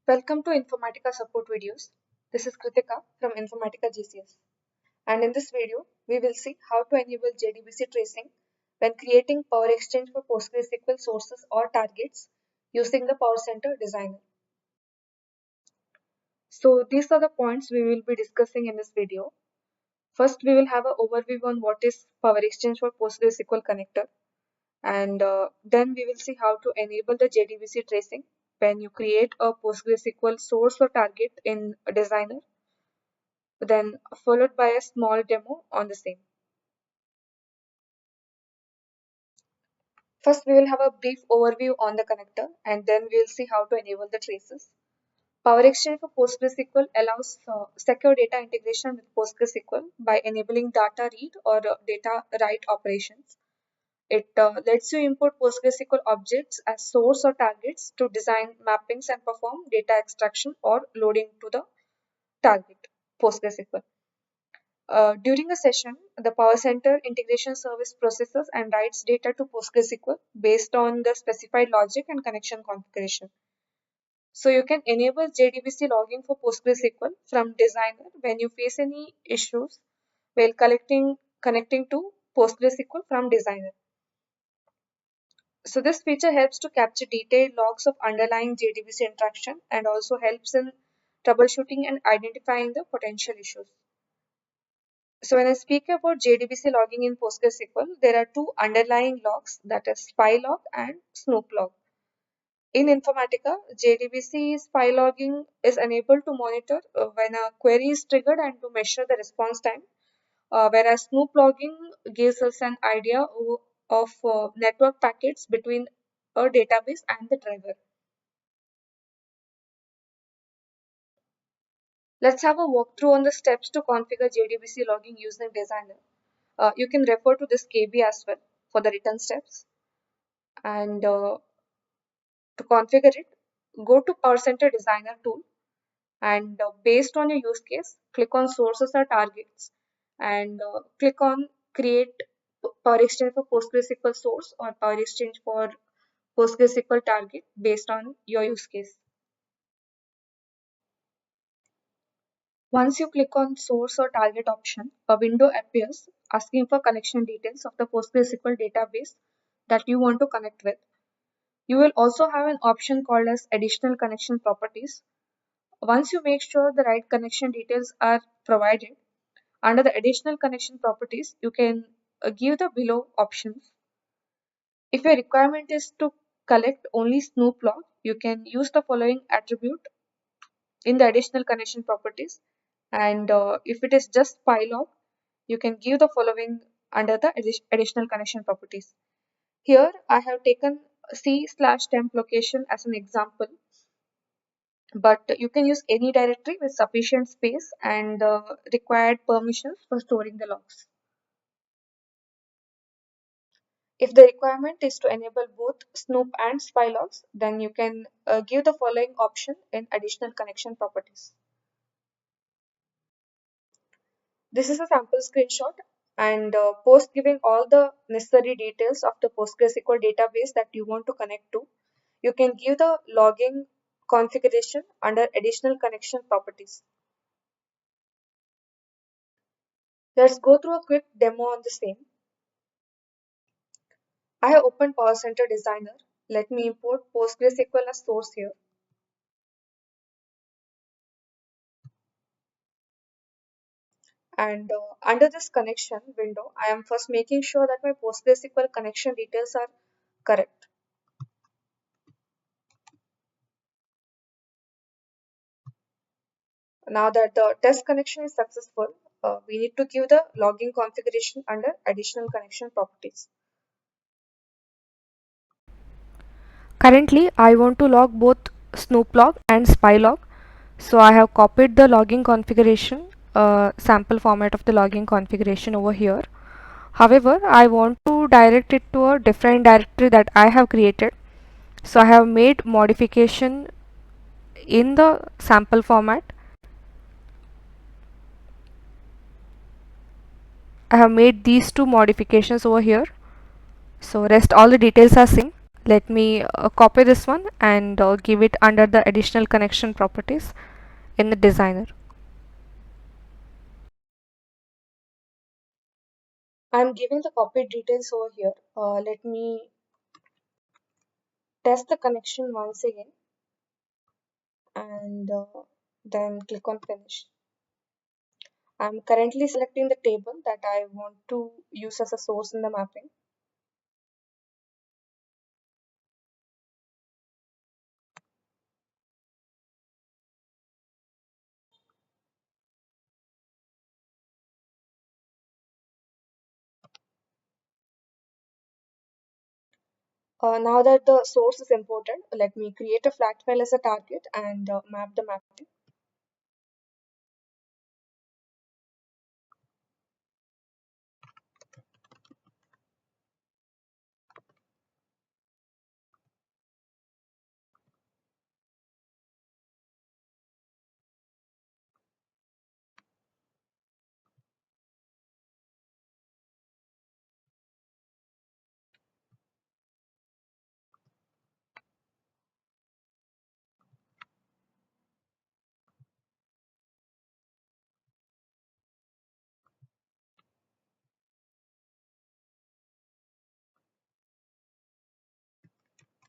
Welcome to Informatica support videos. This is Kritika from Informatica GCS. And in this video, we will see how to enable JDBC tracing when creating PowerExchange for PostgreSQL sources or targets using the PowerCenter Designer. So these are the points we will be discussing in this video. First, we will have an overview on what is PowerExchange for PostgreSQL connector. And then we will see how to enable the JDBC tracing when you create a PostgreSQL source or target in a designer, then followed by a small demo on the same. First, we will have a brief overview on the connector and then we'll see how to enable the traces. PowerExchange for PostgreSQL allows secure data integration with PostgreSQL by enabling data read or data write operations. It lets you import PostgreSQL objects as source or targets to design mappings and perform data extraction or loading to the target PostgreSQL. During a session, the PowerCenter integration service processes and writes data to PostgreSQL based on the specified logic and connection configuration. So you can enable JDBC logging for PostgreSQL from Designer when you face any issues while connecting to PostgreSQL from Designer. So this feature helps to capture detailed logs of underlying JDBC interaction and also helps in troubleshooting and identifying the potential issues. So when I speak about JDBC logging in PostgreSQL, there are two underlying logs, that is spy log and snoop log. In Informatica, JDBC spy logging is enabled to monitor when a query is triggered and to measure the response time, whereas snoop logging gives us an idea of network packets between a database and the driver. Let's have a walkthrough on the steps to configure JDBC logging using Designer. You can refer to this KB as well for the written steps. And to configure it, go to PowerCenter Designer tool and based on your use case, click on sources or targets and click on create PowerExchange for PostgreSQL source or PowerExchange for PostgreSQL target based on your use case. Once you click on source or target option, a window appears asking for connection details of the PostgreSQL database that you want to connect with. You will also have an option called as additional connection properties. Once you make sure the right connection details are provided, under the additional connection properties, you can give the below options. If your requirement is to collect only snoop log, you can use the following attribute in the additional connection properties. And if it is just spy log, you can give the following under the additional connection properties. Here I have taken C/temp location as an example, but you can use any directory with sufficient space and required permissions for storing the logs. If the requirement is to enable both snoop and spy logs, then you can give the following option in additional connection properties. This is a sample screenshot and post giving all the necessary details of the PostgreSQL database that you want to connect to. You can give the logging configuration under additional connection properties. Let's go through a quick demo on the same. I have opened PowerCenter Designer. Let me import PostgreSQL as source here. And under this connection window, I am first making sure that my PostgreSQL connection details are correct. Now that the test connection is successful, we need to give the logging configuration under additional connection properties. Currently, I want to log both snoop log and spy log. So I have copied the logging configuration, sample format of the logging configuration over here. However, I want to direct it to a different directory that I have created. So I have made modification in the sample format. I have made these two modifications over here. So rest all the details are same. Let me copy this one and give it under the additional connection properties in the designer. I'm giving the copied details over here. Let me test the connection once again and then click on finish. I'm currently selecting the table that I want to use as a source in the mapping. Now that the source is imported, let me create a flat file as a target and map the mapping.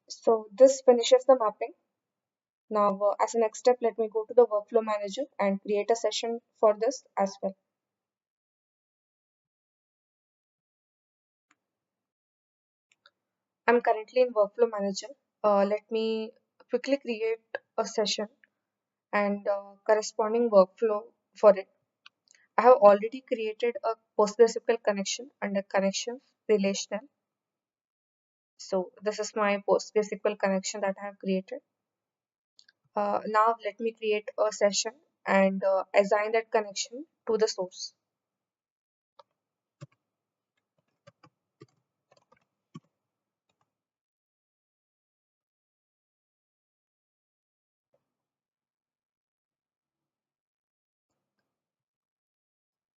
So this finishes the mapping. Now, as a next step, let me go to the workflow manager and create a session for this as well. I'm currently in workflow manager. Let me quickly create a session and corresponding workflow for it. I have already created a PostgreSQL connection under connections relational. So this is my PostgreSQL connection that I have created. Now let me create a session and assign that connection to the source.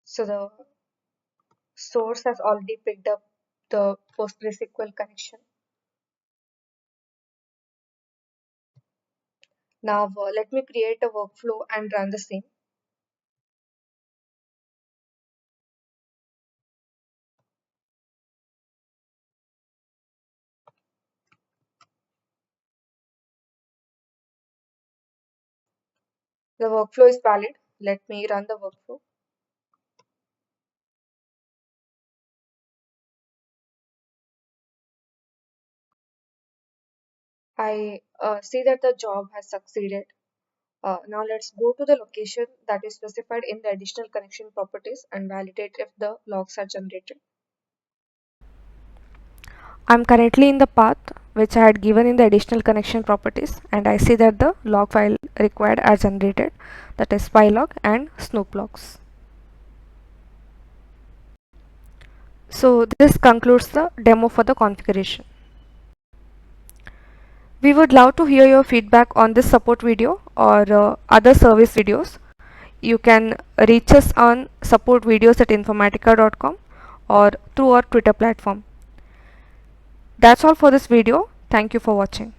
So the source has already picked up the PostgreSQL connection. Now let me create a workflow and run the same. The workflow is valid. Let me run the workflow. I see that the job has succeeded. Now let's go to the location that is specified in the additional connection properties and validate if the logs are generated. I'm currently in the path which I had given in the additional connection properties, and I see that the log file required are generated, that is spylog and snoop logs. So this concludes the demo for the configuration. We would love to hear your feedback on this support video or other service videos. You can reach us on supportvideos@informatica.com or through our Twitter platform. That's all for this video. Thank you for watching.